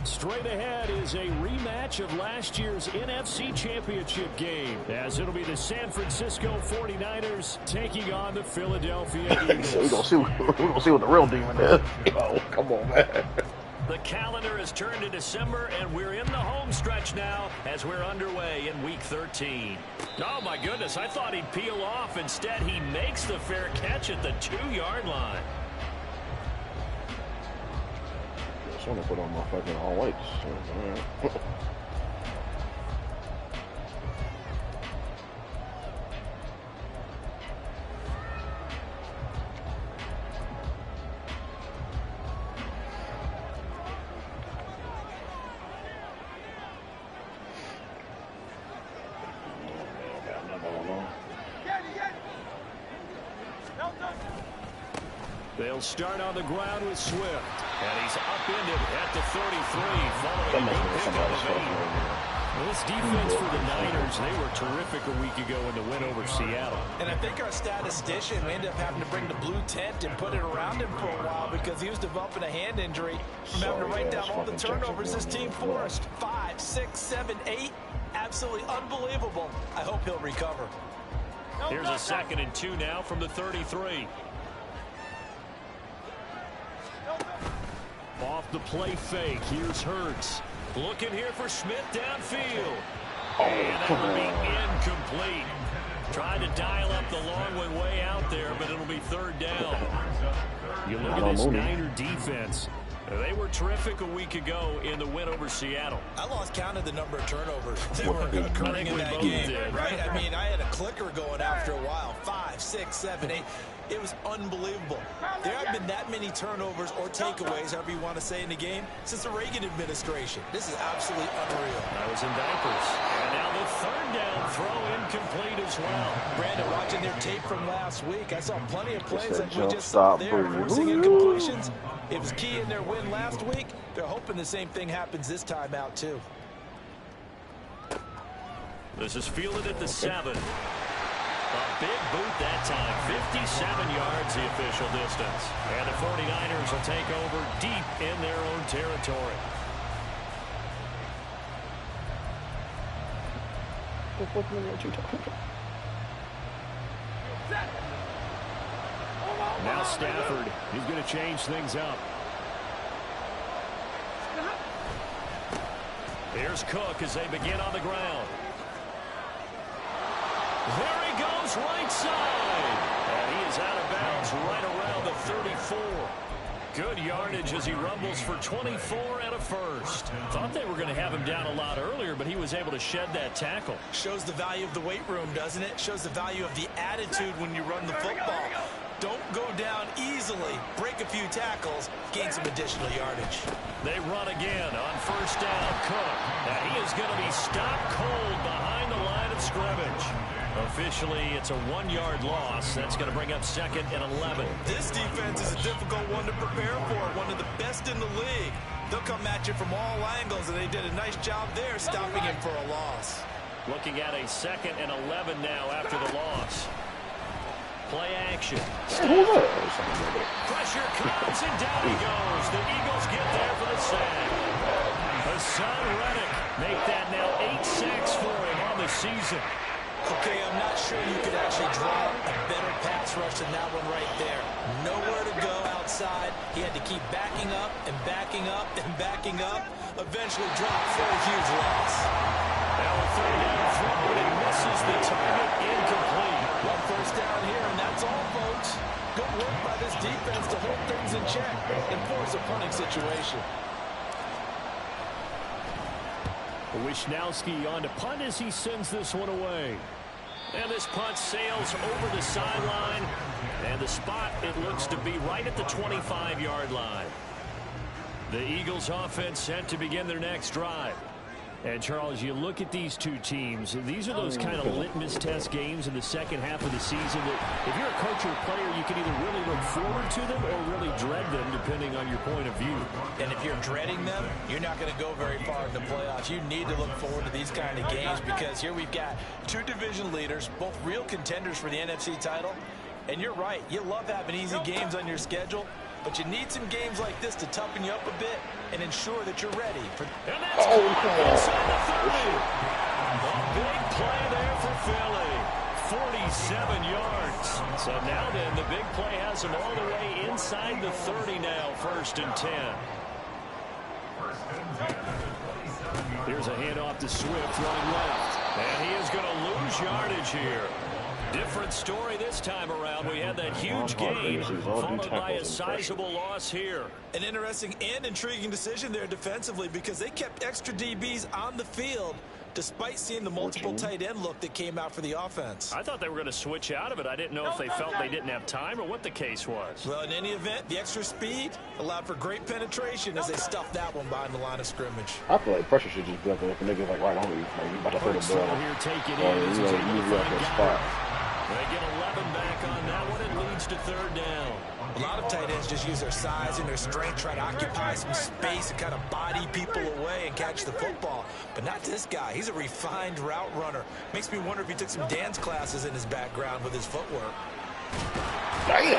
Straight ahead is a rematch of last year's NFC Championship game, as it'll be the San Francisco 49ers taking on the Philadelphia Eagles. We're gonna see what the real demon is. Oh, come on, man. The calendar has turned to December, and we're in the home stretch now as we're underway in Week 13. Oh, my goodness, I thought he'd peel off. Instead, he makes the fair catch at the 2-yard line. I just want to put on my fucking all whites. They'll start on the ground with Swift. And he's upended at the 33, following a good pickup of 8. Well, this defense for the Niners, they were terrific a week ago in the win over Seattle. And I think our statistician, we ended up having to bring the blue tent and put it around him for a while because he was developing a hand injury from having to write down all the turnovers this team forced. 5, 6, 7, 8. Absolutely unbelievable. I hope he'll recover. Here's a 2nd and 2 now from the 33. Off the play fake, here's Hurts. Looking here for Smith downfield. And that will be incomplete. Trying to dial up the long way out there, but it'll be 3rd down. You look at this Niner defense. They were terrific a week ago in the win over Seattle. I lost count of the number of turnovers that were occurring in that game, right? I mean, I had a clicker going after a while. 5, 6, 7, 8. It was unbelievable. There haven't been that many turnovers or takeaways, however you want to say, in the game since the Reagan administration. This is absolutely unreal. I was in diapers. And now the 3rd down throw incomplete as well. Brandon, watching their tape from last week, I saw plenty of plays like we just saw there, forcing incompletions. It was key in their win last week. They're hoping the same thing happens this time out, too. This is fielded at the 7. A big boot that time. 57 yards the official distance. And the 49ers will take over deep in their own territory. Now Stafford, he's going to change things up. Here's Cook as they begin on the ground. There he goes, right side. And he is out of bounds right around the 34. Good yardage as he rumbles for 24 and a first. Thought they were going to have him down a lot earlier, but he was able to shed that tackle. Shows the value of the weight room, doesn't it? Shows the value of the attitude when you run the football. Don't go down easily. Break a few tackles. Gain some additional yardage. They run again on 1st down. Cook. Now he is going to be stopped cold behind the line of scrimmage. Officially, it's a 1-yard loss. That's going to bring up 2nd and 11. This defense is a difficult one to prepare for. One of the best in the league. They'll come at you from all angles, and they did a nice job there stopping him for a loss. Looking at a 2nd and 11 now after the loss. Play action. Pressure comes, and down he goes. The Eagles get there for the sack. Hassan Reddick make that now 8 sacks for him on the season. Okay, I'm not sure you could actually draw a better pass rush than that one right there. Nowhere to go outside. He had to keep backing up and backing up and backing up. Eventually dropped for a huge loss. Now a 3rd down throw, and he misses the target, incomplete. Well, 1st down here, and that's all, folks. Good work by this defense to hold things in check and force a punting situation. Wishnowski on to punt as he sends this one away. And this punt sails over the sideline. And the spot, it looks to be right at the 25-yard line. The Eagles offense set to begin their next drive. And, Charles, you look at these two teams, these are those kind of litmus test games in the second half of the season that if you're a coach or a player, you can either really look forward to them or really dread them, depending on your point of view. And if you're dreading them, you're not going to go very far in the playoffs. You need to look forward to these kind of games because here we've got 2 division leaders, both real contenders for the NFC title. And you're right, you love having easy games on your schedule. But you need some games like this to toughen you up a bit and ensure that you're ready. And that's inside the 30. A big play there for Philly. 47 yards. So now then, the big play has him all the way inside the 30 now, 1st and 10. Here's a handoff to Swift running left. And he is going to lose yardage here. Different story this time around. We had that huge gain followed by a sizable loss here. An interesting and intriguing decision there defensively because they kept extra DBs on the field despite seeing the multiple tight end look that came out for the offense. I thought they were going to switch out of it. I didn't know if they felt they didn't have time or what the case was. Well, in any event, the extra speed allowed for great penetration as they stuffed that one behind the line of scrimmage. I feel like pressure should just be up there if the nigga's like right on you. Like you about to throw the ball. Here, take it Or in. you know, at that spot. They get 11 back on that one. It leads to 3rd down. A lot of tight ends just use their size and their strength, try to occupy some space and kind of body people away and catch the football. But not this guy. He's a refined route runner. Makes me wonder if he took some dance classes in his background with his footwork. Damn.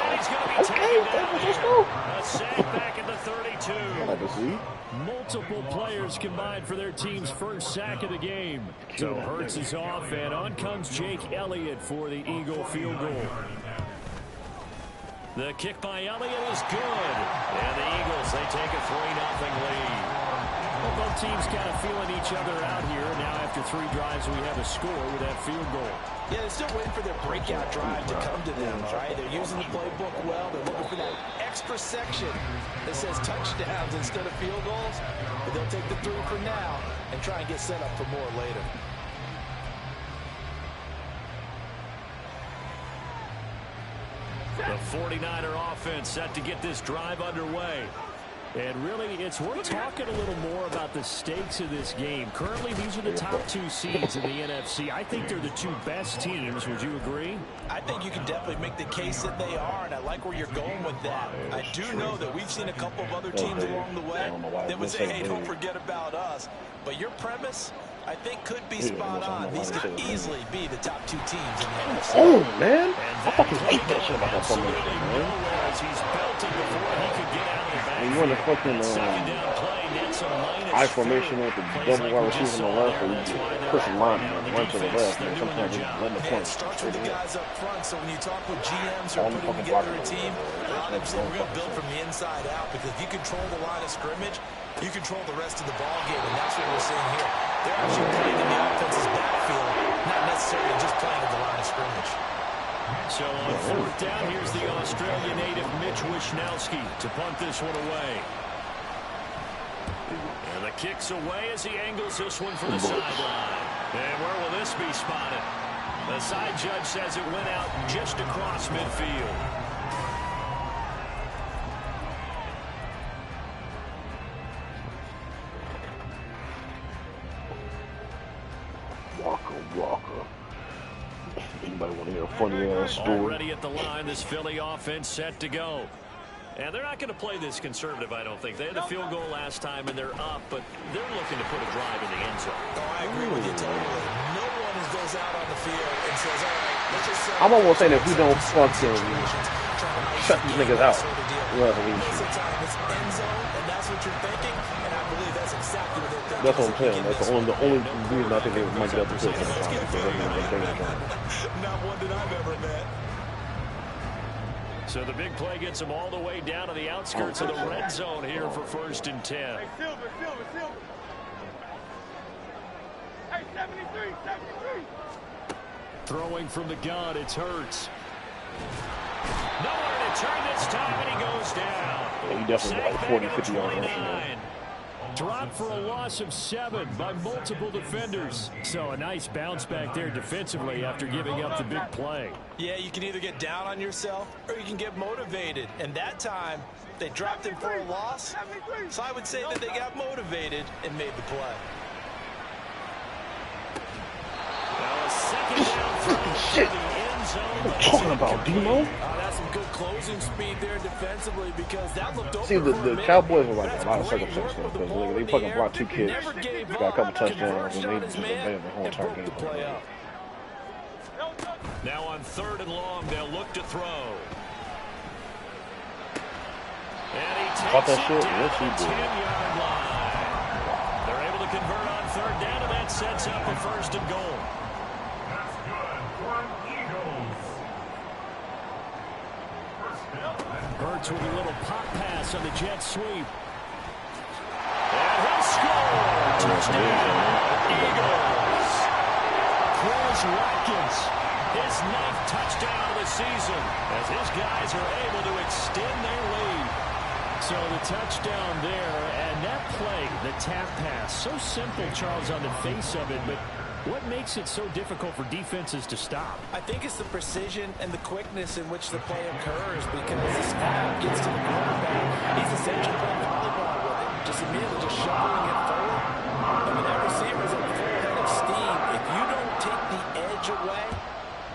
Okay, let's go. A sack back at the 32. I like to see. Multiple players combined for their team's first sack of the game. So Hurts is off, and on comes Jake Elliott for the Eagle field goal. The kick by Elliott is good. And the Eagles, they take a 3-0 lead. Well, both teams kind of feeling each other out here. Now after 3 drives, we have a score with that field goal. Yeah, they're still waiting for their breakout drive to come to them, right? They're using the playbook well. They're looking for that extra section that says touchdowns instead of field goals. But they'll take the 3 for now and try and get set up for more later. The 49er offense set to get this drive underway. And really, it's worth talking a little more about the stakes of this game. Currently, these are the top 2 seeds in the NFC. I think they're the 2 best teams. Would you agree? I think you can definitely make the case that they are, and I like where you're going with that. I do know that we've seen a couple of other teams along the way that would say, hey, don't forget about us. But your premise, I think, could be spot on. These could easily be the top 2 teams in the NFC. Oh, man. I fucking hate that shit about that formation, man. He's belted before he could get out of the back. And you want to fucking I formation with the double wide receiver on the left or you push a line and run to the left, and sometimes you let the point. It starts with the guys up front, so when you talk with GMs who are putting together a team, a lot of them say we're going to build from the inside out because if you control the line of scrimmage, you control the rest of the ball game, and that's what we're seeing here. They're actually playing in the offense's backfield, not necessarily just playing at the line of scrimmage. So on 4th down, here's the Australian native Mitch Wishnowsky to punt this one away. And the kick's away as he angles this one from the sideline. And where will this be spotted? The side judge says it went out just across midfield. Walker. Anybody want to hear a funny ass story? Already at the line, this Philly offense set to go. And they're not going to play this conservative, I don't think. They had a field goal last time, and they're up, but they're looking to put a drive in the end zone. Oh, I agree with you totally. No one goes out on the field and says, all right, let's just say... I'm almost saying if we don't fucking shut these niggas out, we'll have a lead. Most of the time, it's end zone, and that's what you're thinking, and I believe that's exactly what they're thinking. That's what I'm saying. That's the only reason I think they might get up the field sometimes. Not one that I've ever met. So the big play gets them all the way down to the outskirts of the red zone here for 1st and 10. Hey, Silver. Hey, 73. Throwing from the gun, it's Hurts. Nowhere to turn this time, and he goes down. Yeah, he definitely got like 40, 50 yards rushing. Dropped for a loss of 7 by multiple defenders. So a nice bounce back there defensively after giving up the big play. Yeah, you can either get down on yourself or you can get motivated. And that time, they dropped him for a loss. So I would say that they got motivated and made the play. Now a second down throw Shit. to the end zone. What you talking about, Demo? That's some good closing speed there defensively because that looked over. See, the Cowboys were like a lot of circumstances because they fucking brought 2 kids, got a couple touchdowns, and they just abandoned the whole entire game. Now on 3rd and long, they'll look to throw. And he Caught takes that it shit? down Yes, he the did. 10-yard line. They're able to convert on third down, and that sets up a first and goal. That's good for an Eagles. First down. Hurts with a little pop pass on the jet sweep. And he'll score. Touchdown, Eagles. Chris Watkins, his 9th touchdown of the season, as his guys are able to extend their lead. So the touchdown there, and that play, the tap pass, so simple, Charles, on the face of it, but what makes it so difficult for defenses to stop? I think it's the precision and the quickness in which the play occurs, because the snap gets to the quarterback. He's essentially playing volleyball with it, just immediately just shoveling it forward. I mean, that receiver's at full head of steam. If you don't take the edge away,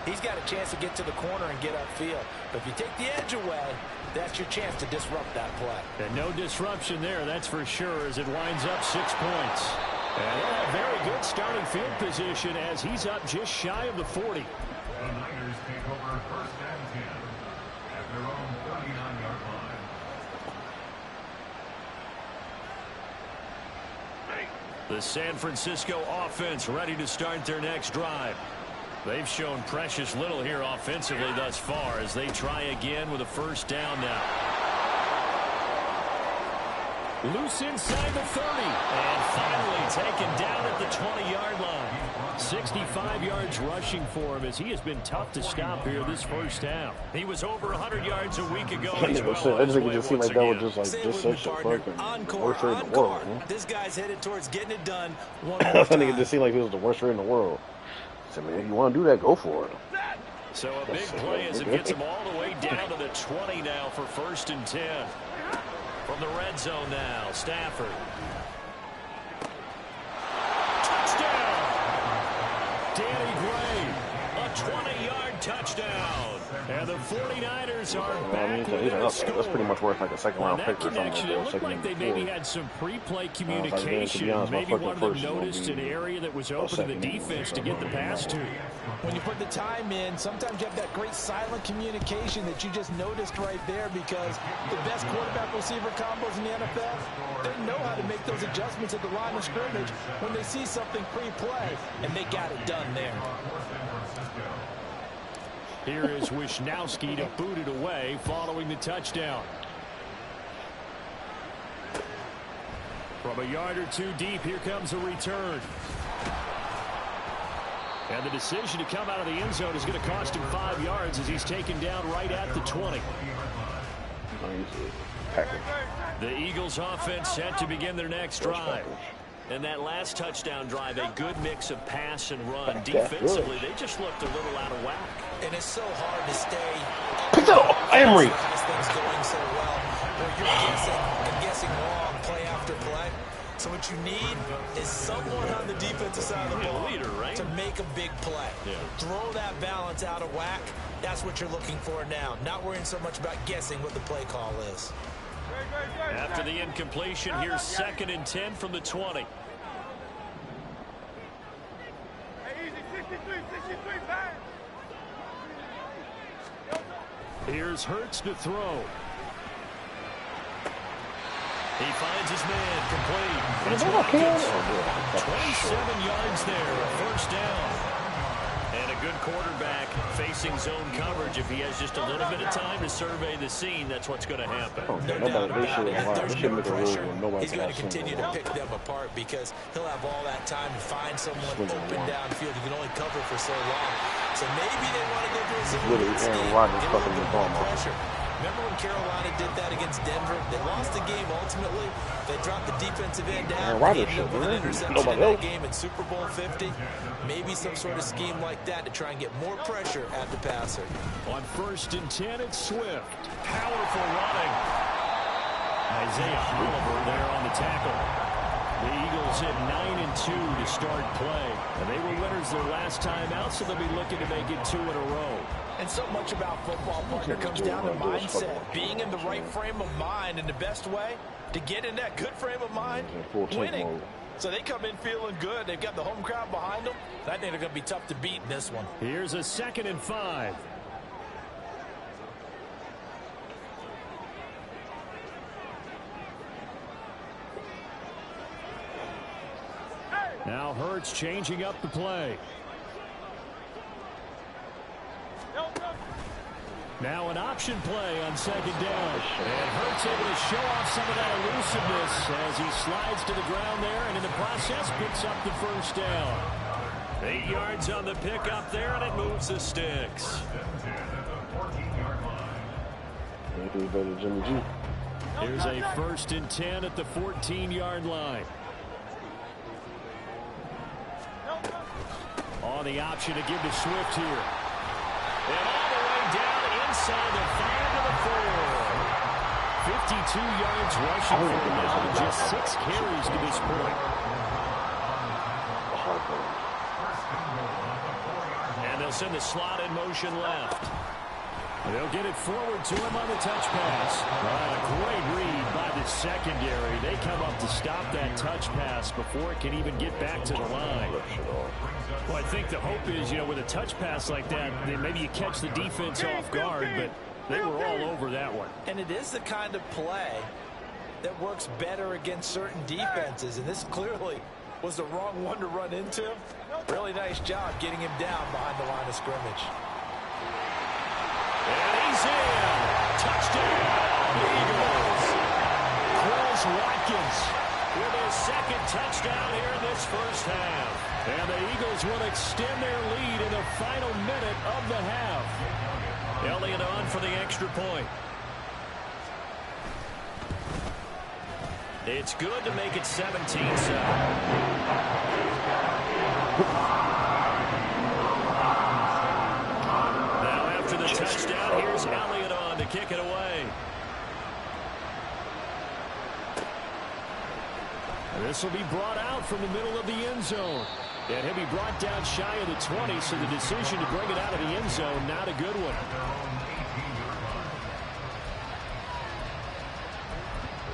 he's got a chance to get to the corner and get upfield. But if you take the edge away, that's your chance to disrupt that play. And no disruption there, that's for sure, as it winds up 6 points. And a very good starting field position as he's up just shy of the 40. The Niners take over first and 10 at their own 39-yard line. The San Francisco offense ready to start their next drive. They've shown precious little here offensively thus far as they try again with a first down now. Loose inside the 30. And finally taken down at the 20-yard line. 65 yards rushing for him as he has been tough to stop here this first half. He was over 100 yards a week ago. I just think it just seemed like that was just such a fucking worst trade in the world. Man. This guy's headed towards getting it done one I more think it time. just seemed like he was the worst trade in the world. I said, man, if you want to do that, go for it. So a big play as it gets him all the way down to the 20 now for first and 10. From the red zone now, Stafford. Touchdown! Danny Gray, a 20-yard touchdown. And the 49ers are back within a score. That's pretty much worth like a second-round On pick that or something connection, like it that. looked like they maybe had some pre-play communication. Maybe one of them noticed an area that was open to the defense to get the pass to. When you put the time in, sometimes you have that great silent communication that you just noticed right there, because the best quarterback-receiver combos in the NFL, they know how to make those adjustments at the line of scrimmage when they see something pre-play, and they got it done there. Here is Wisnowski to boot it away following the touchdown. From a yard or two deep, here comes a return. And the decision to come out of the end zone is going to cost him 5 yards as he's taken down right at the 20. The Eagles offense set to begin their next drive. And that last touchdown drive, a good mix of pass and run. Defensively, they just looked a little out of whack. And it's so hard to stay. Pick that up, Emery. Things going so well, where you're guessing and guessing wrong play after play. So what you need is someone on the defensive side of the ball leader, right? to make a big play. Yeah. Throw that balance out of whack. That's what you're looking for now. Not worrying so much about guessing what the play call is. After the incompletion, here's 2nd and 10 from the 20. Here's Hurts to throw. He finds his man complete. It's 27 yards there, a first down. And a good quarterback facing zone coverage. If he has just a little bit of time to survey the scene, that's what's going to happen. No doubt about it. If there's no pressure, he's going to continue to pick them apart, because he'll have all that time to find someone open downfield. He can only cover for so long. So maybe they want to go to a zone scheme, get a little bit more pressure. Remember when Carolina did that against Denver? They lost the game ultimately. They dropped the defensive end down. They ended up with an interception in that game in Super Bowl 50. Maybe some sort of scheme like that to try and get more pressure at the passer. On 1st and 10, it's Swift. Powerful running. Isaiah Oliver there on the tackle. The Eagles hit 9-2 to start play. And they were winners their last time out, so they'll be looking to make it 2 in a row. And so much about football, partner, comes down to mindset. Being in the right frame of mind, and the best way to get in that good frame of mind, winning. So they come in feeling good. They've got the home crowd behind them. I think they're going to be tough to beat in this one. Here's a 2nd and 5. Now Hurts changing up the play. Now an option play on second down. And Hurts able to show off some of that elusiveness as he slides to the ground there and in the process picks up the first down. 8 yards on the pickup there, and it moves the sticks. Here's a 1st and 10 at the 14-yard line. On the option to give to Swift here. And all the way down inside the 5 to the 4. 52 yards rushing for him now with just 6 carries to this point. And they'll send the slot in motion left. They'll get it forward to him on the touch pass. Great read by the secondary. They come up to stop that touch pass before it can even get back to the line. Well, I think the hope is, with a touch pass like that, maybe you catch the defense off guard, but they were all over that one. And it is the kind of play that works better against certain defenses, and this clearly was the wrong one to run into. Really nice job getting him down behind the line of scrimmage. And he's in. Touchdown, Eagles. Chris Watkins with his 2nd touchdown here in this first half. And the Eagles will extend their lead in the final minute of the half. Elliott on for the extra point. It's good to make it 17-7. The touchdown. Here's Elliott on to kick it away. This will be brought out from the middle of the end zone. And he'll be brought down shy of the 20, so the decision to bring it out of the end zone, not a good one.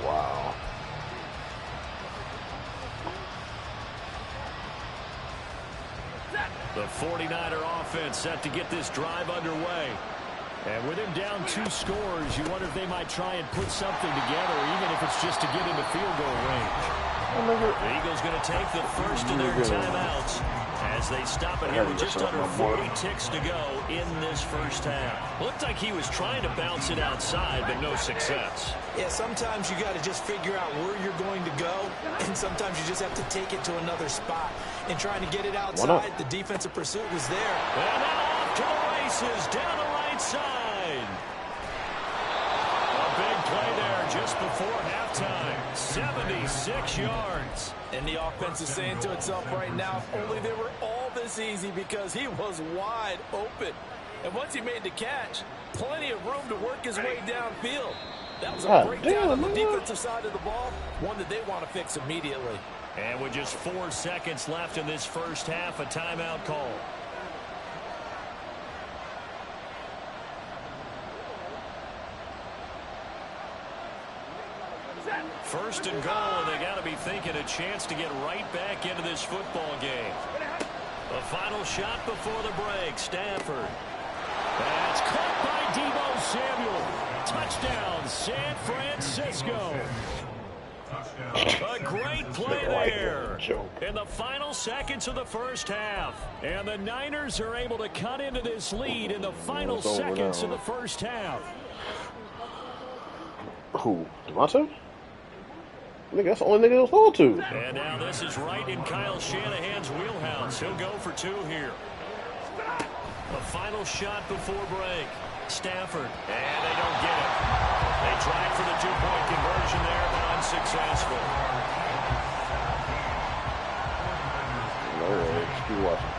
Wow. The 49er offense set to get this drive underway. And with him down 2 scores, you wonder if they might try and put something together, even if it's just to get into field goal range. The Eagles going to take the first of their timeouts as they stop it here with just under 40 ticks to go in this first half. Looked like he was trying to bounce it outside, but no success. Yeah, sometimes you got to just figure out where you're going to go, and sometimes you just have to take it to another spot. And trying to get it outside, the defensive pursuit was there. And now off to the races, down the right side. A big play there just before halftime. 76 yards. And the offense is saying to itself right now, if only they were all this easy, because he was wide open. And once he made the catch, plenty of room to work his way downfield. That was a breakdown on the defensive side of the ball, one that they want to fix immediately. And with just 4 seconds left in this first half, a timeout call. First and goal, and they got to be thinking a chance to get right back into this football game. The final shot before the break, Stafford. That's caught by Deebo Samuel. Touchdown, San Francisco. A great play there in the final seconds of the first half. And the Niners are able to cut into this lead in the final seconds of the first half. Who? Devontae? I think that's the only nigga they'll throw to. And now this is right in Kyle Shanahan's wheelhouse. He'll go for 2 here. The final shot before break. Stafford. And they don't get it. They tried for the 2-point conversion there, but unsuccessful. No way. Keep watching.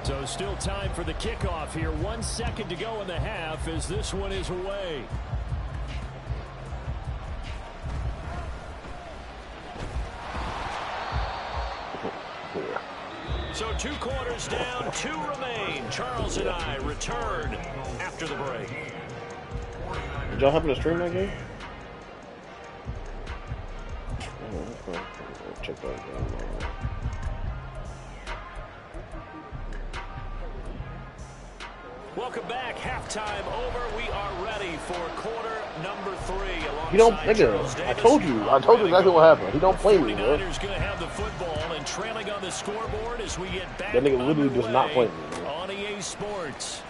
So still time for the kickoff here. 1 second to go in the half as this one is away. So 2 quarters down, 2 remain. Charles and I return after the break. Did y'all happen to stream that game? Oh, check that out. Welcome back. Halftime over. We are ready for quarter number 3. He don't, nigga. I told you exactly what happened. He don't play me, bro. Going to have the football and trailing on the scoreboard as we get back. That nigga literally does not play me, bro. On EA Sports.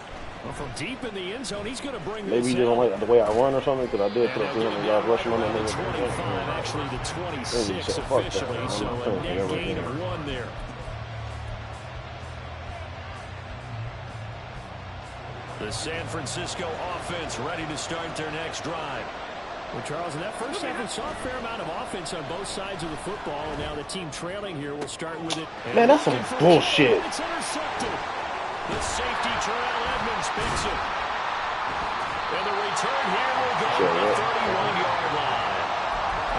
Well, from deep in the end zone, he's going to bring maybe he didn't like the way I run or something, because I did put a 300 yard rushing on that nigga. 25, actually the 26 officially, so a net gain of 1 there. The San Francisco offense ready to start their next drive. Well, Charles, in that first half, we saw a fair amount of offense on both sides of the football, and now the team trailing here will start with it. Man, that's some bullshit. It's intercepted. The safety, Terrell Edmonds, picks it. And the return here will go to the 31-yard line.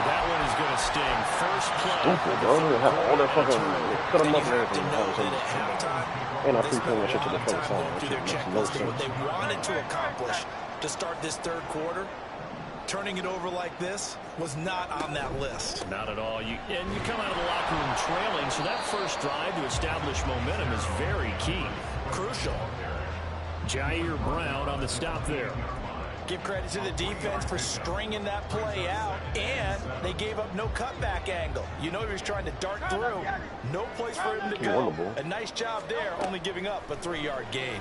And that one is going to sting. First play. Stupid, bro. They have all that fucking cut them up and everything. And I pre-planned that shit to the fucking side. That shit makes no sense. What they wanted to accomplish to start this third quarter, turning it over like this, was not on that list. Not at all. You come out of the locker room trailing, so that first drive to establish momentum is very key. Crucial. Jair Brown on the stop there. Give credit to the defense for stringing that play out, and they gave up no cutback angle. You know he was trying to dart through. No place for him to go. A nice job there, only giving up a 3-yard gain.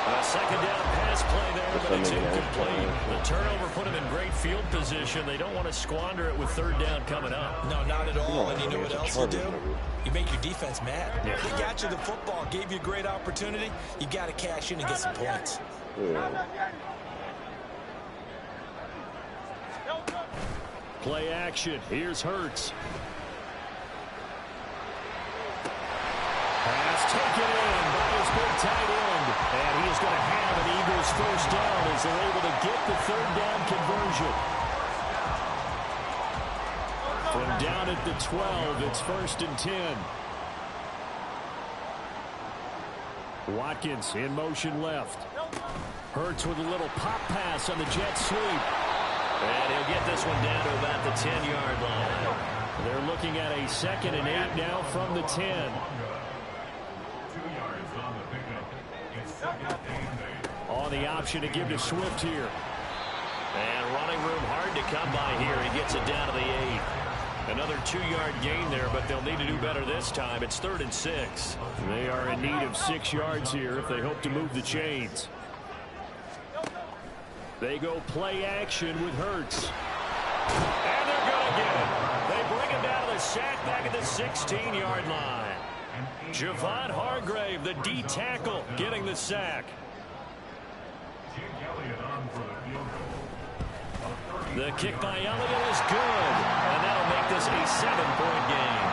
A second down pass play there, but it's incomplete. The turnover put him in great field position. They don't want to squander it with third down coming up. No, not at all. And you know what else you do? You make your defense mad. They got you the football, gave you a great opportunity. You got to cash in and get some points. Play action. Here's Hurts. Pass taken in by his big tight end. And he is going to have an Eagles first down as they're able to get the third down conversion. From down at the 12, it's 1st and 10. Watkins in motion left. Hurts with a little pop pass on the jet sweep. And he'll get this one down to about the 10-yard line. They're looking at a 2nd and 8 now from the 10. On the option to give to Swift here. And running room hard to come by here. He gets it down to the 8. Another 2-yard gain there, but they'll need to do better this time. It's 3rd and 6. They are in need of 6 yards here if they hope to move the chains. They go play action with Hurts. And they're going to get it. They bring him down to the sack back at the 16-yard line. Javon Hargrave, the D tackle, getting the sack. The kick by Elliott is good, and that'll make this a 7-point game.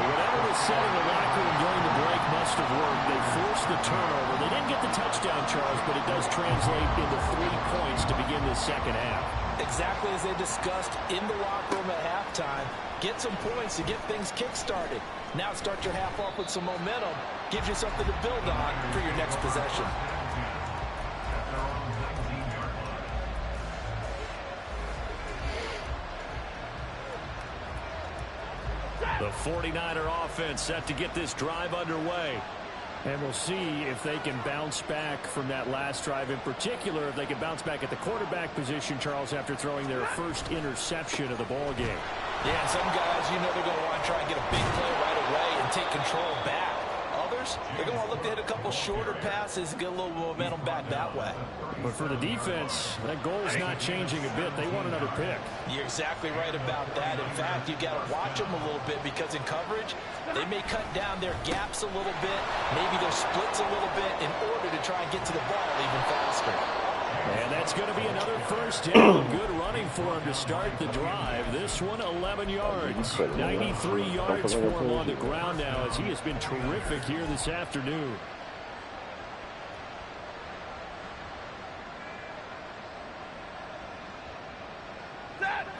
Whatever was said in the locker room during the break must have worked. They forced the turnover. They didn't get the touchdown, Charles, but it does translate into 3 points to begin the second half. Exactly as they discussed in the locker room at halftime. Get some points to get things kick-started. Now start your half off with some momentum. Gives you something to build on for your next possession. The 49er offense set to get this drive underway. And we'll see if they can bounce back from that last drive, in particular, if they can bounce back at the quarterback position, Charles, after throwing their first interception of the ball game. Yeah, some guys, you know they're going to want to try and get a big play right away and take control back. Others, they're going to look to hit a couple shorter passes and get a little momentum back that way. But for the defense, that goal's not changing a bit. They want another pick. You're exactly right about that. In fact, you got to watch them a little bit because in coverage, they may cut down their gaps a little bit, maybe their splits a little bit in order to try and get to the ball even faster. And that's going to be another first down. Good running for him to start the drive. This one, 11 yards. 93 yards for him on the ground now as he has been terrific here this afternoon.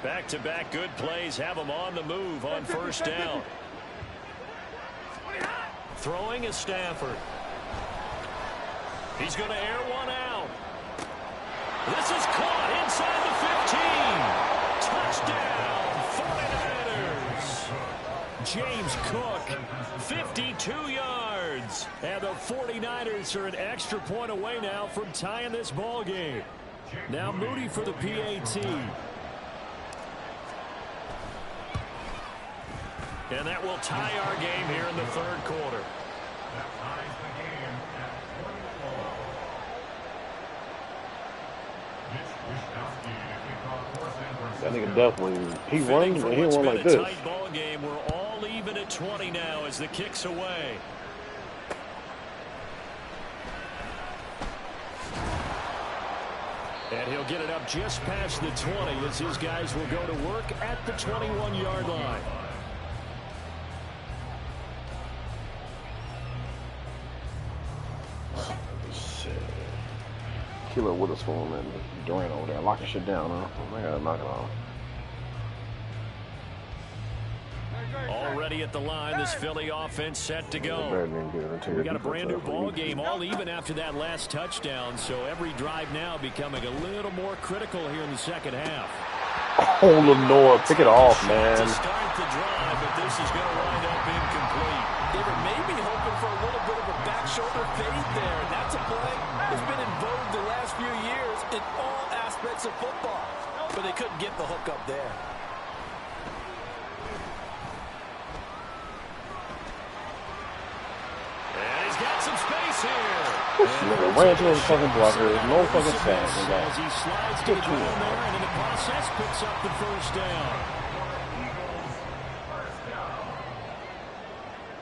Back-to-back good plays have him on the move on first down. Throwing is Stafford. He's going to air one out. This is caught inside the 15. Touchdown, 49ers. James Cook, 52 yards. yards. And the 49ers are an extra point away now from tying this ball game. Now Moody for the PAT. And that will tie our game here in the third quarter. That ties the game at 24. That nigga definitely, he runs, but he don't run like this. Tight ball game. We're all even at 20 now as the kick's away. And he'll get it up just past the 20 as his guys will go to work at the 21-yard line. Killer Witherspoon and Durant over there locking shit down, huh? I gotta knock it off. Already at the line, this Philly offense set to go. We got a brand new ball game, all even after that last touchdown, so every drive now becoming a little more critical here in the second half. Oh, Lenore, pick it off, man. To start the drive, but this is going to wind up incomplete. They were maybe hoping for a little bit of a back shoulder fade there, and that's a play that's been in vogue the last few years in all aspects of football, but they couldn't get the hook up there. He's got some space here. This nigga ran to his fucking blocker. There's no fucking sack. As he slides to the ground there, and in the process picks up the first down.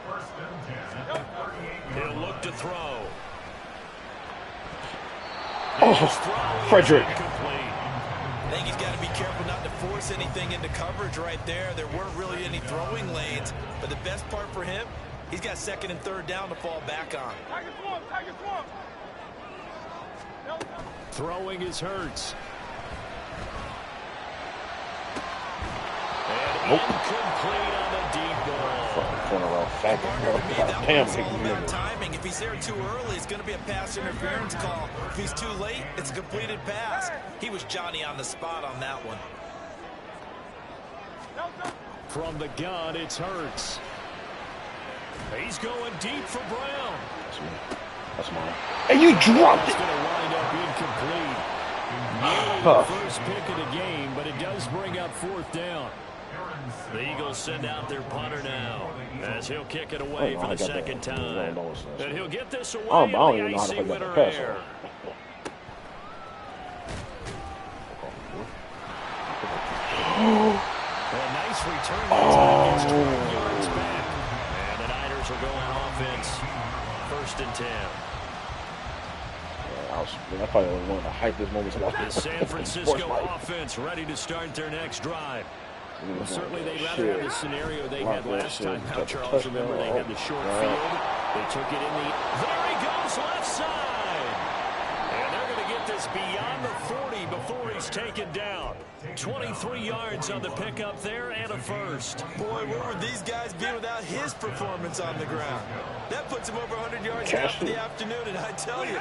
First and 10. He'll look to throw. Oh, Frederick. I think he's got to be careful not to force anything into coverage right there. There weren't really any throwing lanes, but the best part for him, he's got second and third down to fall back on. Throwing is Hurts. And incomplete on the deep ball. Damn, about timing. If he's there too early, it's going to be a pass interference call. If he's too late, it's a completed pass. He was Johnny on the spot on that one. From the gun, it's Hurts. He's going deep for Brown. That's mine. And you dropped it. It's going to wind up incomplete. Nearly the first pick of the game, but it does bring up fourth down. The Eagles send out their punter now as he'll kick it away for the second time. And he'll get this away on the icy winter air. A nice return that time gets 12 yards back. And the Niners are going offense. First and 10. I probably wanted to hype this moment. The San Francisco offense ready to start their next drive. Well, certainly they'd rather have the scenario they had last time out, Charles. Remember, they had the short field. They took it in the... There he goes, left side! And they're going to get this beyond the 40 before he's taken down. 23 yards on the pickup there and a first. Boy, where would these guys be without his performance on the ground? That puts him over 100 yards after the afternoon, and I tell you,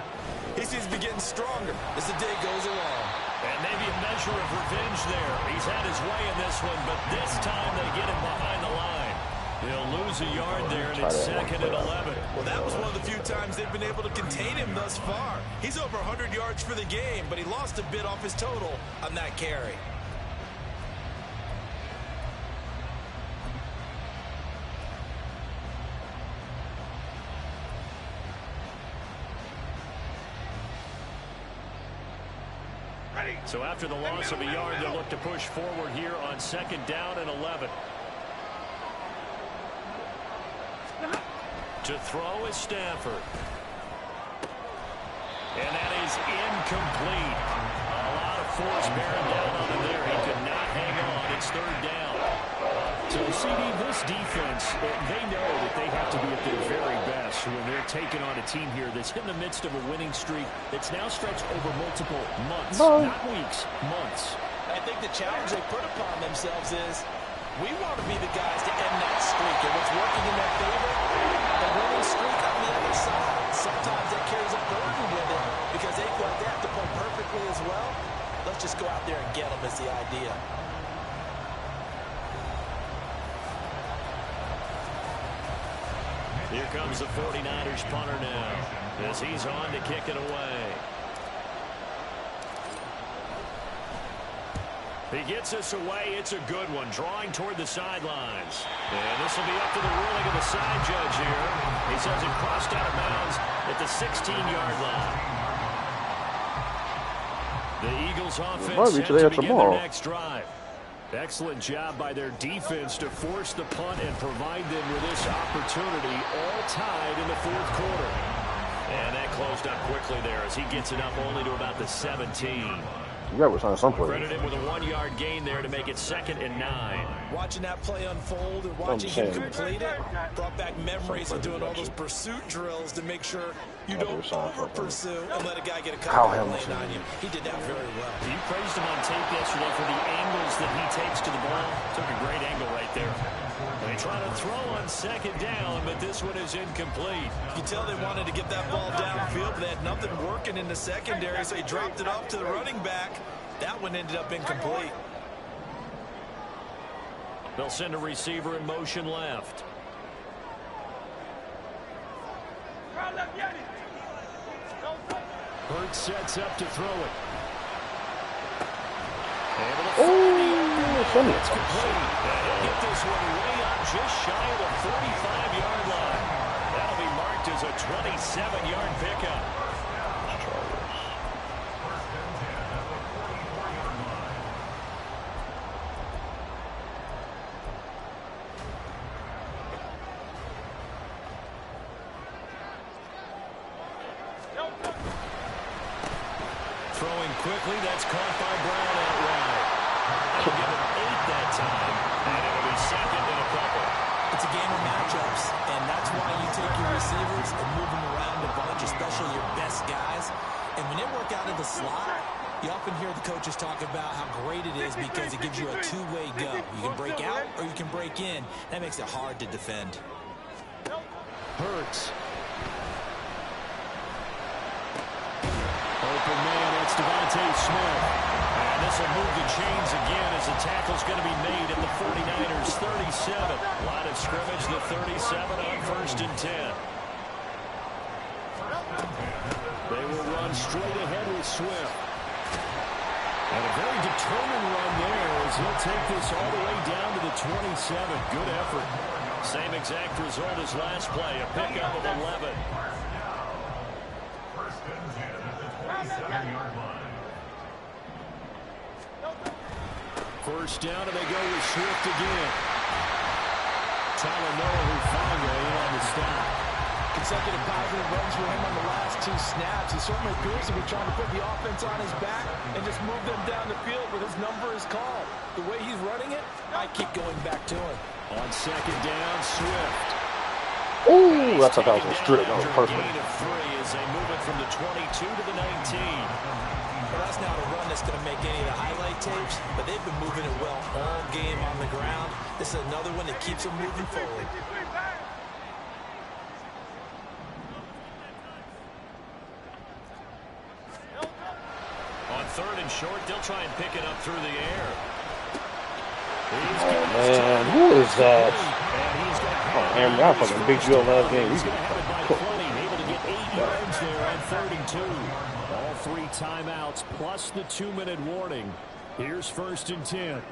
he seems to be getting stronger as the day goes along. And maybe a measure of revenge there. He's had his way in this one, but this time they get him behind the line. He'll lose a yard there, and it's second and 11. Well, that was one of the few times they've been able to contain him thus far. He's over 100 yards for the game, but he lost a bit off his total on that carry. So after the loss of a yard, they'll look to push forward here on second down and 11. To throw is Stafford. And that is incomplete. A lot of force bearing down on him there. He could not hang on. It's third down. So, CD, this defense, they know that they have to be at their very best when they're taking on a team here that's in the midst of a winning streak that's now stretched over multiple months, not weeks, months. I think the challenge they put upon themselves is we want to be the guys to end that streak. And what's working in their favor, a winning streak on the other side. Sometimes that carries a burden with it because they feel like they have to play perfectly as well. Let's just go out there and get them is the idea. Here comes the 49ers punter now as he's on to kick it away. He gets us away. It's a good one, drawing toward the sidelines. And this will be up to the ruling of the side judge here. He says it crossed out of bounds at the 16-yard line. The Eagles offense set to begin their next drive. Excellent job by their defense to force the punt and provide them with this opportunity, all tied in the fourth quarter. And that closed up quickly there as he gets it up only to about the 17. You got to sign some play. Credit him with a 1-yard gain there to make it 2nd and 9. Watching that play unfold and watching him complete it brought back memories of doing all those pursuit drills to make sure you don't over-pursue and let a guy get a couple of lane on you. He did that very well. You praised him on tape yesterday for the angles that he takes to the ball. Took a great angle right there. They try to throw on 2nd down, but this one is incomplete. You can tell they wanted to get that ball downfield, but they had nothing working in the secondary, so he dropped it off to the running back. That one ended up incomplete. They'll send a receiver in motion left. Hurts sets up to throw it. Oh, it's complete. He'll get this one way up just shy of the 45-yard line. That'll be marked as a 27-yard pickup. Throwing quickly, that's caught by Brown outright. They'll give him 8 that time, and it'll be 2nd and a couple. It's a game of matchups, and that's why you take your receivers and move them around a bunch, especially your best guys. And when they work out in the slot, you often hear the coaches talk about how great it is because it gives you a two-way go. You can break out or you can break in. That makes it hard to defend. Hurts. Open man, it's Devontae Smith. And this will move the chains again as the tackle's going to be made at the 49ers 37. Line of scrimmage, the 37 on 1st and 10. They will run straight ahead with Swift. And a very determined run there as he'll take this all the way down to the 27. Good effort. Same exact result as last play, a pickup of 11. First down, and they go with Swift again. Talanoa Hufanga in on the stop. Consecutive positive runs for him on the last 2 snaps. He certainly appears to be trying to put the offense on his back and just move them down the field when his number is called. The way he's running it, I keep going back to him. On 2nd down, Swift. Ooh, that's a thousand straight. That was perfect. Gain of 3 as they move it from the 22 to the 19. Well, that's not a run that's going to make any of the highlight tapes, but they've been moving it well all game on the ground. This is another one that keeps them moving forward. On 3rd and short, they'll try and pick it up through the air. Oh, man. Who is that? Oh, Aaron, I fucking big deal last game. He's going to have it by plenty. Able to get 8 yards there on 3rd and 2. All 3 timeouts plus the 2-minute warning. Here's 1st and 10.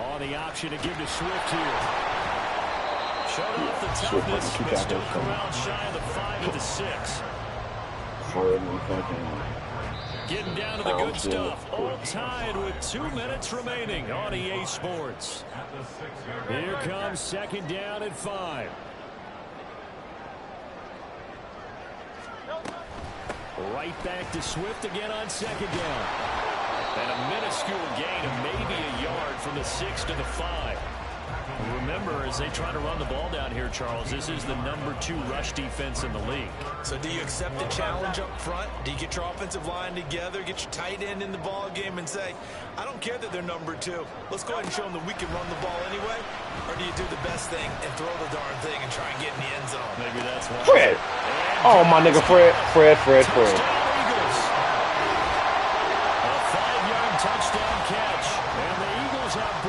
On the option to give to Swift here. Showed off the toughness, but still corralled shy of the 5 to the 6. Getting down to the good stuff. All tied with 2 minutes remaining on EA Sports. Here comes 2nd down and 5. Right back to Swift again on 2nd down. And a minuscule gain of maybe a yard from the 6 to the 5. Remember, as they try to run the ball down here, Charles, this is the number 2 rush defense in the league. So do you accept the challenge up front? Do you get your offensive line together, get your tight end in the ball game and say, I don't care that they're number 2. Let's go ahead and show them that we can run the ball anyway? Or do you do the best thing and throw the darn thing and try and get in the end zone? Maybe that's one. Fred. Oh, my nigga, Fred. Touchdown, Eagles. A 5-yard touchdown catch. And the Eagles have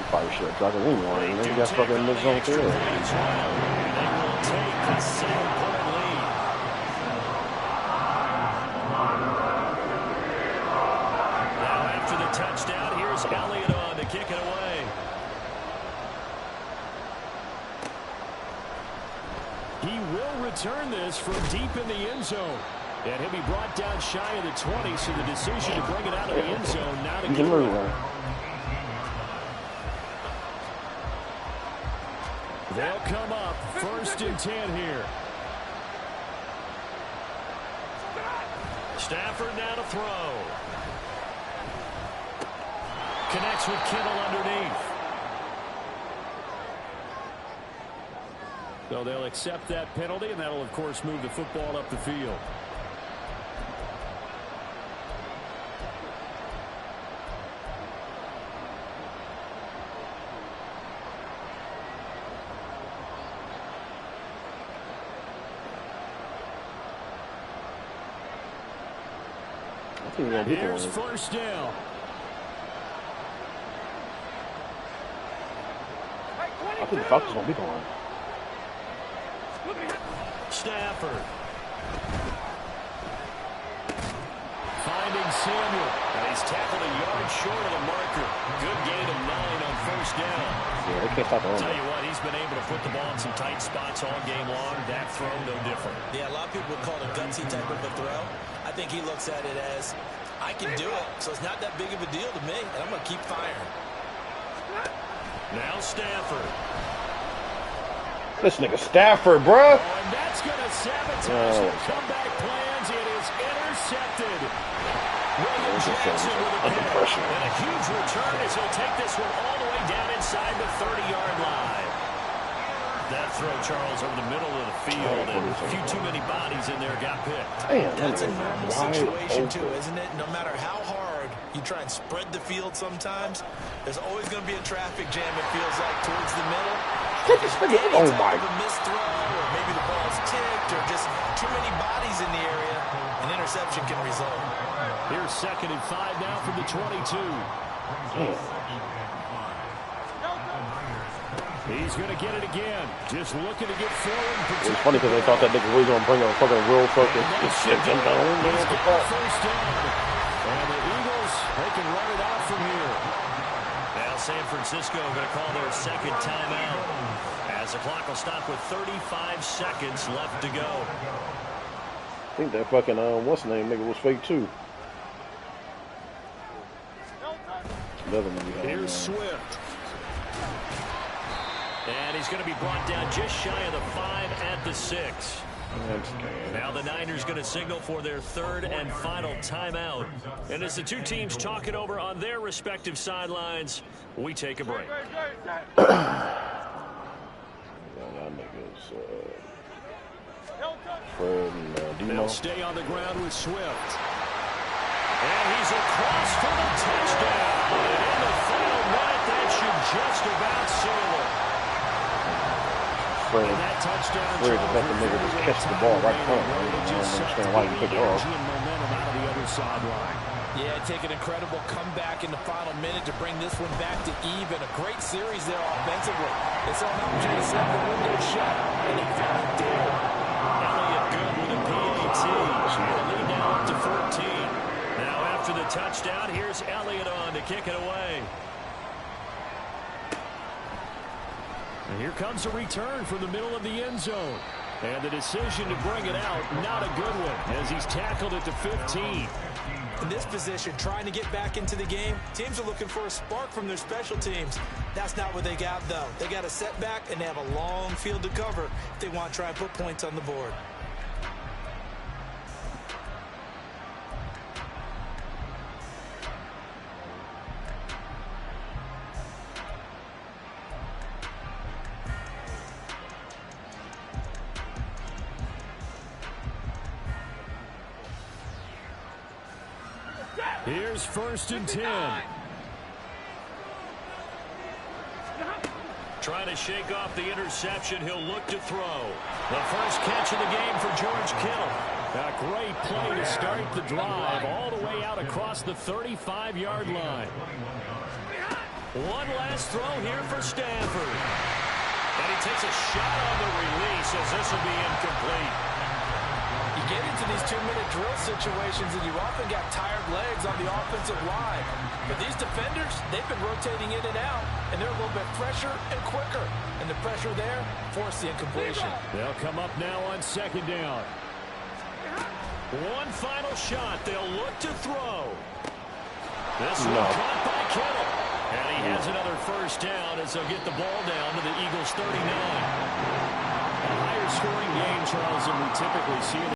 Probably should have dropped a wing one. And then you got fucking in this zone too. They will take a 7-point lead. Now after the touchdown, here's Elliott on to kick it away. He will return this from deep in the end zone. And he'll be brought down shy of the 20, so the decision to bring it out of the end zone now to get it. They'll come up 1st and 10 here. Stafford now to throw. Connects with Kittle underneath. So they'll accept that penalty, and that'll, of course, move the football up the field. Here's 1st down. I think the Falcons won't be going. Stafford. Finding Samuel. And he's tackled a yard short of the marker. Good gain of 9 on 1st down. Yeah, they can't stop the run. Tell you what, he's been able to put the ball in some tight spots all game long. That throw, no different. Yeah, a lot of people would call it a gutsy type of a throw. I think he looks at it as, I can do it, so it's not that big of a deal to me, and I'm going to keep firing. Now Stafford. This nigga Stafford, bruh. Oh, and that's going to sabotage their comeback plans. It is intercepted. William Jackson with a pick. And a huge return as he'll take this one all the way down inside the 30-yard line. That throw, Charles, over the middle of the field, and a few too many bodies in there got picked. Damn, that's a normal situation, too, isn't it? No matter how hard you try and spread the field sometimes, there's always going to be a traffic jam, it feels like, towards the middle. Oh, my. A missed throw, or maybe the ball's tipped, or just too many bodies in the area, an interception can result. Here's 2nd and 5 now from the 22. He's going to get it again. Just looking to get forward. It's funny because they thought that nigga was going to bring a fucking real fucking shit down. First down. And the Eagles, they can run it out from here. Now San Francisco going to call their 2nd timeout as the clock will stop with 35 seconds left to go. I think that fucking, what's the name nigga was fake too. Here's Swift. And he's going to be brought down just shy of the 5 at the 6. Now the Niners going to signal for their 3rd and final timeout. And as the two teams talk it over on their respective sidelines, we take a break. They'll stay on the ground with Swift. And he's across for the touchdown. And in the final minute, that should just about seal it. Fred is about to make it just catch the ball right in front of him. I don't understand why you pick it off. Yeah, take an incredible comeback in the final minute to bring this one back to even. A great series there offensively. They saw an opportunity to set the window shut, and they finally did. Elliott good with a PAT. And the lead now up to 14. Now after the touchdown, here's Elliott on to kick it away. And here comes a return from the middle of the end zone. And the decision to bring it out, not a good one, as he's tackled at the 15. In this position, trying to get back into the game, teams are looking for a spark from their special teams. That's not what they got, though. They got a setback, and they have a long field to cover if they want to try and put points on the board. Here's 1st and 10. Trying to shake off the interception. He'll look to throw. The first catch of the game for George Kittle. A great play to start the drive all the way out across the 35-yard line. One last throw here for Stanford. And he takes a shot on the release as this will be incomplete. You get into these 2-minute drill situations and you often got tired legs on the offensive line. But these defenders, they've been rotating in and out, and they're a little bit fresher and quicker. And the pressure there forced the incompletion. They'll come up now on second down. One final shot. They'll look to throw. This one caught by Kittle. And he has another first down as they'll get the ball down to the Eagles' 39. A higher scoring game, Charles, than we typically see.